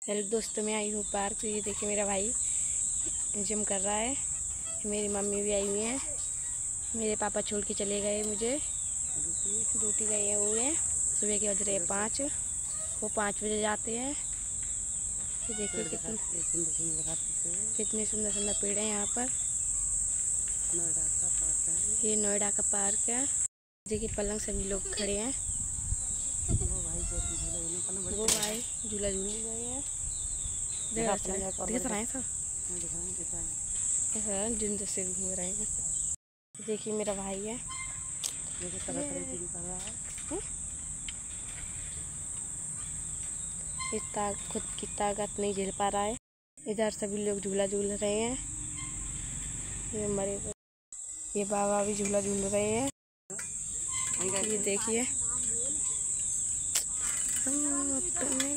Hello दोस्तों, मैं आई हूँ पार्क। तो ये देखिए मेरा भाई जिम कर रहा है। मेरी मम्मी भी आई हुई है। मेरे पापा छोड़ के चले गए मुझे, ड्यूटी गए हैं वो हैं। सुबह के बज रहे हैं 5, वो 5 बजे जाते हैं। ये देखिए कितने सुंदर सुंदर पेड़ हैं यहाँ पर। ये नोएडा का पार्क है। देखिए पलंग सभी लोग खड़े हैं। वो भाई झूला झूल गए हैं। दिख रहा है सब जिन से घूम रहे हैं। देखिए मेरा भाई है, खुद की ताकत नहीं झेल पा रहा है। इधर सभी लोग झूला झूल रहे हैं। ये बाबा भी झूला झूल रहे हैं। ये देखिए हम अपने